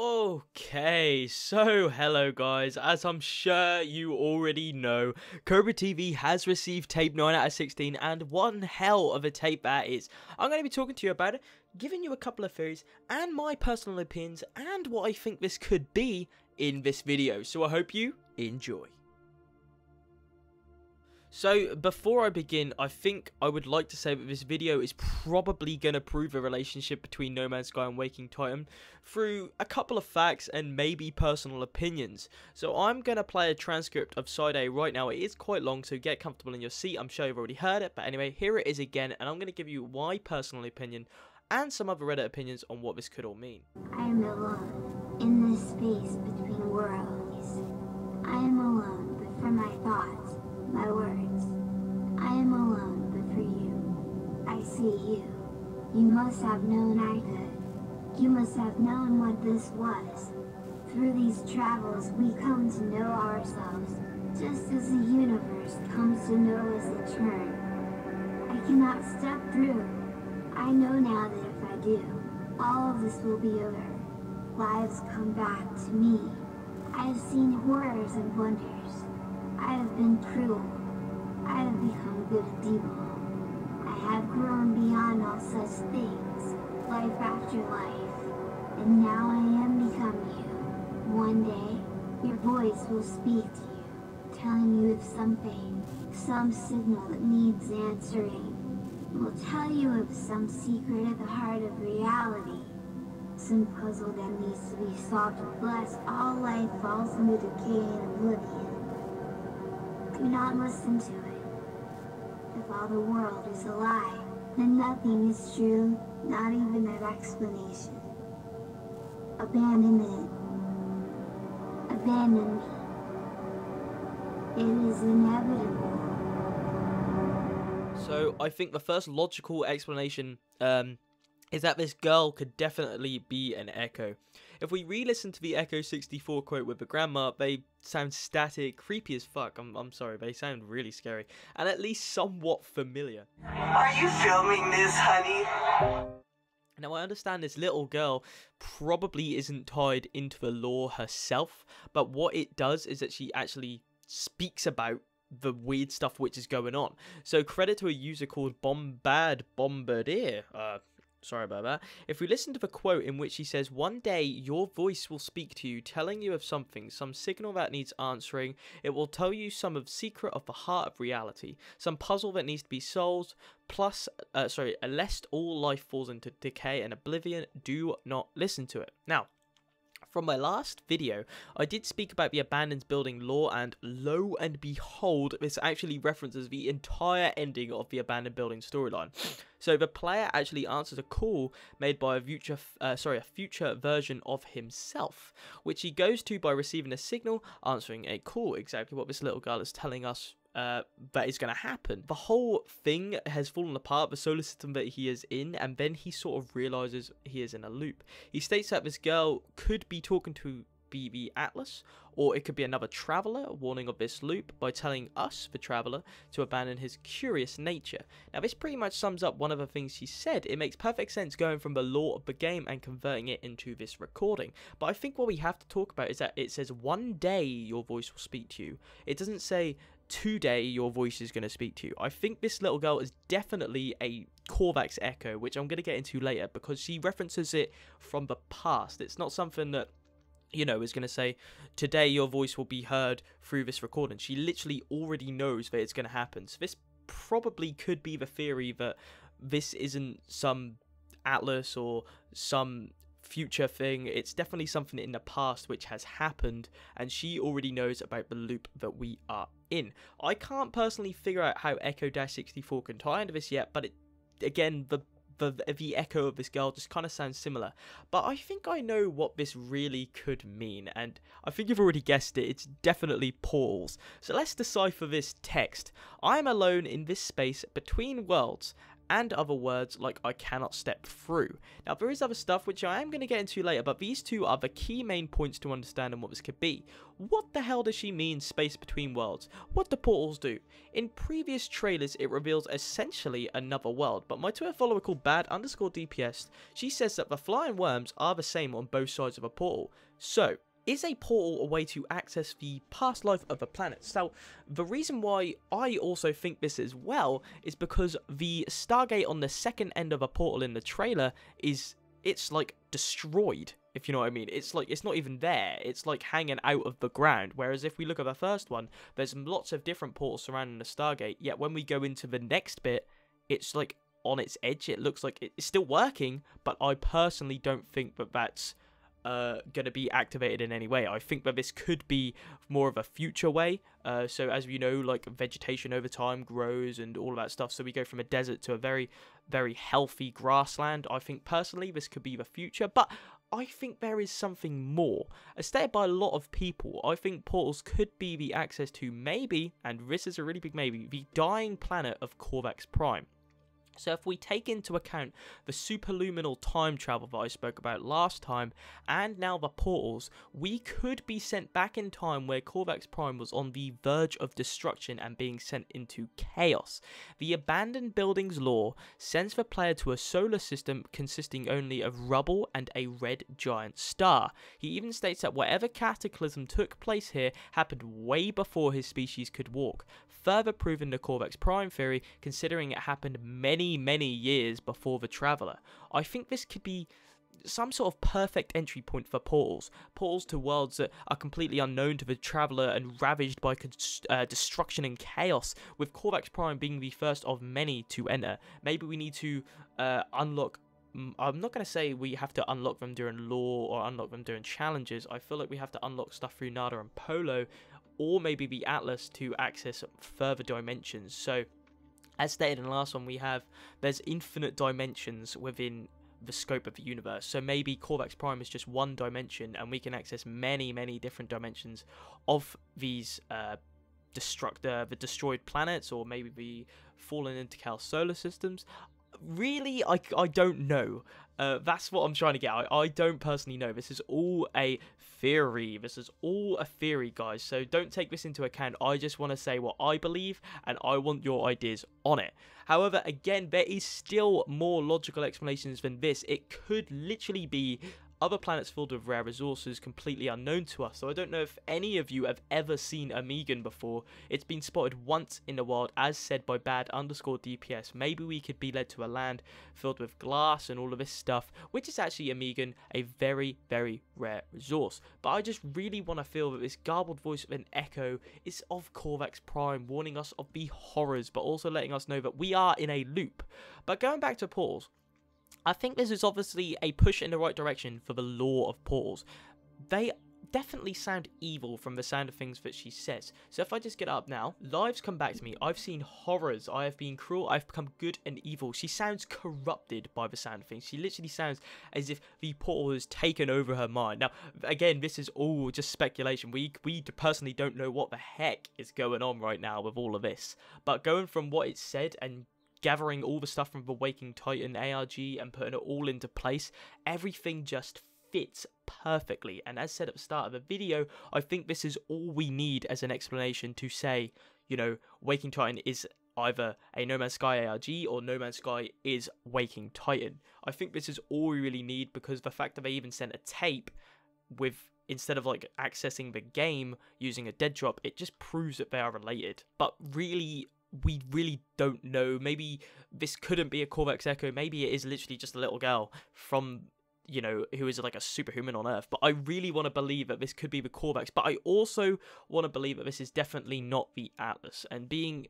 Okay, so hello guys, as I'm sure you already know, Cobra TV has received tape 9 out of 16, and one hell of a tape that is. I'm going to be talking to you about it, giving you a couple of theories, and my personal opinions, and what I think this could be in this video, so I hope you enjoy. So, before I begin, I think I would like to say that this video is probably going to prove a relationship between No Man's Sky and Waking Titan through a couple of facts and maybe personal opinions. So, I'm going to play a transcript of Side A right now. It is quite long, so get comfortable in your seat. I'm sure you've already heard it, but anyway, here it is again, and I'm going to give you my personal opinion and some other Reddit opinions on what this could all mean. I am alone in this space between worlds. I am alone, but for my thoughts. My words. I am alone, but for you. I see you. You must have known I could. You must have known what this was. Through these travels, we come to know ourselves, just as the universe comes to know us in turn. I cannot step through. I know now that if I do, all of this will be over. Lives come back to me. I have seen horrors and wonders. I have been cruel. I have become good and evil. I have grown beyond all such things, life after life, and now I am becoming you. One day, your voice will speak to you, telling you of something, some signal that needs answering. It will tell you of some secret at the heart of reality, some puzzle that needs to be solved unless all life falls into decay and oblivion. Do not listen to it. If all the world is a lie, then nothing is true, not even an explanation. Abandon it. Abandon me. It is inevitable. So, I think the first logical explanation is that this girl could definitely be an echo. If we re-listen to the Echo 64 quote with the grandma, they sound static, creepy as fuck. I'm sorry, they sound really scary, and at least somewhat familiar. Are you filming this, honey? Now, I understand this little girl probably isn't tied into the lore herself, but what it does is that she actually speaks about the weird stuff which is going on. So, credit to a user called Bombardier. Sorry about that. If we listen to the quote in which he says, "One day your voice will speak to you, telling you of something, some signal that needs answering. It will tell you some of secret of the heart of reality, some puzzle that needs to be solved. Plus, lest all life falls into decay and oblivion, do not listen to it." Now, from my last video, I did speak about the abandoned building lore, and lo and behold, this actually references the entire ending of the abandoned building storyline. So the player actually answers a call made by a future version of himself, which he goes to by receiving a signal, answering a call, exactly what this little girl is telling us that is going to happen. The whole thing has fallen apart, the solar system that he is in, and then he sort of realizes he is in a loop. He states that this girl could be talking to the Atlas, or it could be another traveler warning of this loop by telling us, the traveler, to abandon his curious nature. Now, this pretty much sums up one of the things he said. It makes perfect sense going from the lore of the game and converting it into this recording. But I think what we have to talk about is that it says one day your voice will speak to you. It doesn't say today your voice is going to speak to you. I think this little girl is definitely a KORVAX echo, which I'm going to get into later, because she references it from the past. It's not something that, you know, is going to say, today your voice will be heard through this recording. She literally already knows that it's going to happen. So this probably could be the theory that this isn't some Atlas or some future thing. It's definitely something in the past which has happened, and she already knows about the loop that we are in. I can't personally figure out how Echo-64 can tie into this yet, but again, the echo of this girl just kind of sounds similar. But I think I know what this really could mean, and I think you've already guessed it. It's definitely portals. So let's decipher this text. I am alone in this space between worlds, and other words like I cannot step through. Now there is other stuff which I am going to get into later, but these two are the key main points to understanding what this could be. What the hell does she mean space between worlds? What do portals do? In previous trailers it reveals essentially another world, but my Twitter follower called bad_DPS, she says that the flying worms are the same on both sides of a portal. So, is a portal a way to access the past life of a planet? So, the reason why I also think this as well is because the Stargate on the second end of a portal in the trailer it's like destroyed, if you know what I mean. It's like, it's not even there. It's like hanging out of the ground. Whereas if we look at the first one, there's lots of different portals surrounding the Stargate. Yet when we go into the next bit, it's like on its edge. It looks like it's still working, but I personally don't think that that's going to be activated in any way. I think that this could be more of a future way. So as you know, like vegetation over time grows and all of that stuff. So we go from a desert to a very, very healthy grassland. I think personally this could be the future, but I think there is something more. As stated by a lot of people, I think portals could be the access to maybe, and this is a really big maybe, the dying planet of KORVAX Prime. So if we take into account the superluminal time travel that I spoke about last time, and now the portals, we could be sent back in time where KORVAX Prime was on the verge of destruction and being sent into chaos. The abandoned buildings lore sends the player to a solar system consisting only of rubble and a red giant star. He even states that whatever cataclysm took place here happened way before his species could walk, further proving the KORVAX Prime theory, considering it happened many years before the Traveller. I think this could be some sort of perfect entry point for portals. Portals to worlds that are completely unknown to the Traveller and ravaged by destruction and chaos, with KORVAX Prime being the first of many to enter. Maybe we need to unlock... I'm not going to say we have to unlock them during lore or unlock them during challenges. I feel like we have to unlock stuff through Nada and Polo, or maybe the Atlas to access further dimensions. So as stated in the last one, there's infinite dimensions within the scope of the universe. So maybe KORVAX Prime is just one dimension, and we can access many different dimensions of these the destroyed planets, or maybe the fallen into chaos solar systems. Really, I don't know. That's what I'm trying to get at. I don't personally know. This is all a theory. This is all a theory, guys. So don't take this into account. I just want to say what I believe, and I want your ideas on it. However, again, there is still more logical explanations than this. It could literally be other planets filled with rare resources completely unknown to us. So I don't know if any of you have ever seen a Megan before. It's been spotted once in the wild, as said by bad_DPS. Maybe we could be led to a land filled with glass and all of this stuff, which is actually a Megan, a very rare resource. But I just really want to feel that this garbled voice of an echo is of KORVAX Prime, warning us of the horrors, but also letting us know that we are in a loop. But going back to portals, I think this is obviously a push in the right direction for the lore of portals. They definitely sound evil from the sound of things that she says. So if I just get up now, lives come back to me. I've seen horrors. I have been cruel. I've become good and evil. She sounds corrupted by the sound of things. She literally sounds as if the portal has taken over her mind. Now, again, this is all just speculation. We personally don't know what the heck is going on right now with all of this. But going from what it said and gathering all the stuff from the Waking Titan ARG and putting it all into place, everything just fits perfectly. And as said at the start of the video, I think this is all we need as an explanation to say, you know, Waking Titan is either a No Man's Sky ARG or No Man's Sky is Waking Titan. I think this is all we really need, because the fact that they even sent a tape with, instead of like accessing the game using a dead drop, it just proves that they are related. But really, we really don't know. Maybe this couldn't be a KORVAX Echo. Maybe it is literally just a little girl from, you know, who is like a superhuman on Earth. But I really want to believe that this could be the KORVAX. But I also want to believe that this is definitely not the Atlas, and being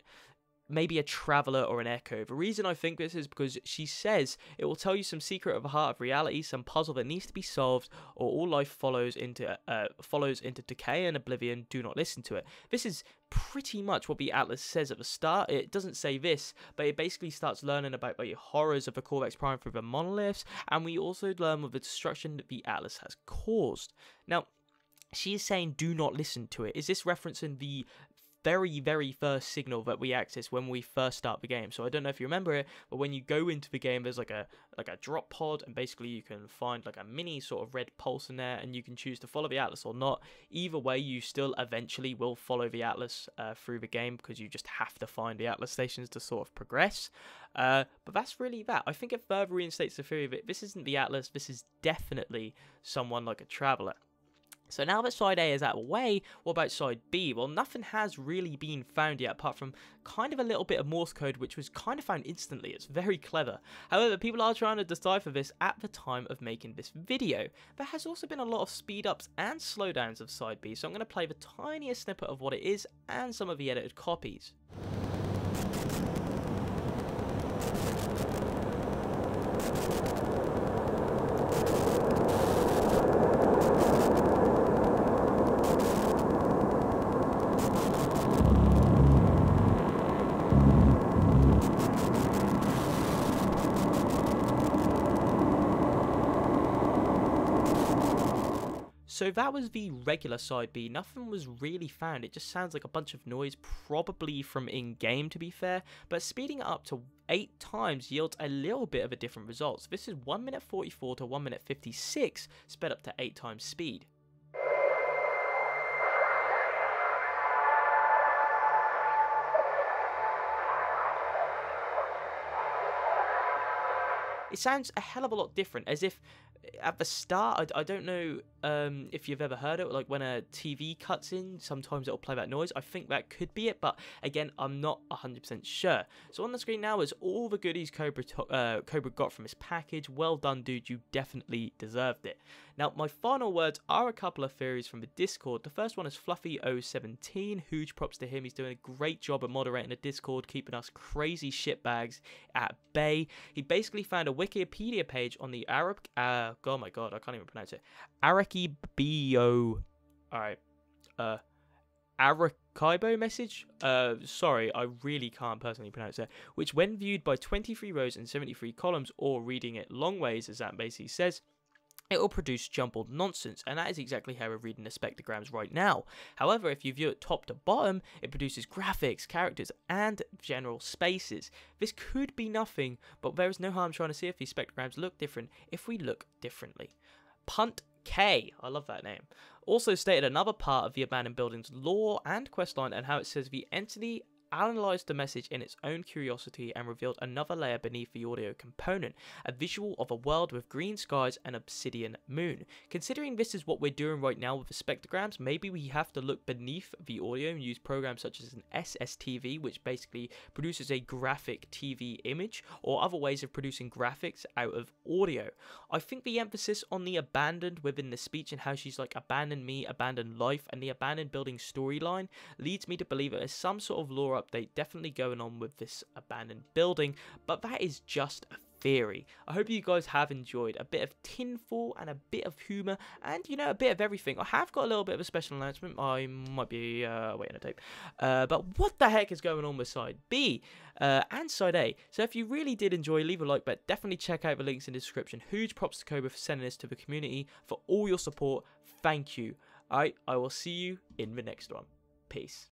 maybe a traveler or an echo. The reason I think this is because she says it will tell you some secret of the heart of reality, some puzzle that needs to be solved, or all life follows into decay and oblivion. Do not listen to it. This is pretty much what the Atlas says at the start. It doesn't say this, but it basically starts learning about the horrors of the KORVAX Prime through the monoliths, and we also learn of the destruction that the Atlas has caused. Now, she is saying do not listen to it. Is this referencing the very first signal that we access when we first start the game. So I don't know if you remember it, but when you go into the game, there's like a drop pod, and basically you can find like a mini sort of red pulse in there, and you can choose to follow the Atlas or not. Either way, you still eventually will follow the Atlas through the game, because you just have to find the Atlas stations to sort of progress. But that's really that. I think it further reinstates the theory of it. This isn't the Atlas, this is definitely someone like a traveler. So now that side A is out of the way, what about side B? Well, nothing has really been found yet, apart from kind of a little bit of Morse code, which was kind of found instantly. It's very clever. However, people are trying to decipher this at the time of making this video. There has also been a lot of speed ups and slowdowns of side B, so I'm going to play the tiniest snippet of what it is and some of the edited copies. So that was the regular side B. Nothing was really found. It just sounds like a bunch of noise, probably from in-game to be fair, but speeding it up to 8 times yields a little bit of a different result. So this is 1 minute 44 to 1 minute 56 sped up to 8 times speed. It sounds a hell of a lot different, as if at the start, I don't know if you've ever heard it, like when a TV cuts in, sometimes it'll play that noise. I think that could be it, but again, I'm not 100% sure. So on the screen now is all the goodies Cobra got from his package. Well done, dude, you definitely deserved it. Now, my final words are a couple of theories from the Discord. The first one is Fluffy017. Huge props to him. He's doing a great job at moderating the Discord, keeping us crazy shitbags at bay. He basically found a Wikipedia page on the Arab... oh my god, I can't even pronounce it. Arecibo... Alright. Arecibo message? Sorry, I really can't personally pronounce it. Which, when viewed by 23 rows and 73 columns, or reading it long ways, as that basically says, it will produce jumbled nonsense, and that is exactly how we're reading the spectrograms right now. However, if you view it top to bottom, it produces graphics, characters, and general spaces. This could be nothing, but there is no harm trying to see if these spectrograms look different if we look differently. Punt K, I love that name, also stated another part of the abandoned building's lore and questline, and how it says the entity analysed the message in its own curiosity and revealed another layer beneath the audio component, a visual of a world with green skies and obsidian moon. Considering this is what we're doing right now with the spectrograms, maybe we have to look beneath the audio and use programs such as an SSTV, which basically produces a graphic TV image, or other ways of producing graphics out of audio. I think the emphasis on the abandoned within the speech and how she's like abandoned me, abandoned life, and the abandoned building storyline leads me to believe that there's some sort of lore update definitely going on with this abandoned building, but that is just a theory. I hope you guys have enjoyed a bit of tinfoil and a bit of humour and, you know, a bit of everything. I have got a little bit of a special announcement. I might be waiting a tape. But what the heck is going on with side B and side A? So if you really did enjoy, leave a like, but definitely check out the links in the description. Huge props to Cobra for sending this to the community, for all your support. Thank you. Alright, I will see you in the next one. Peace.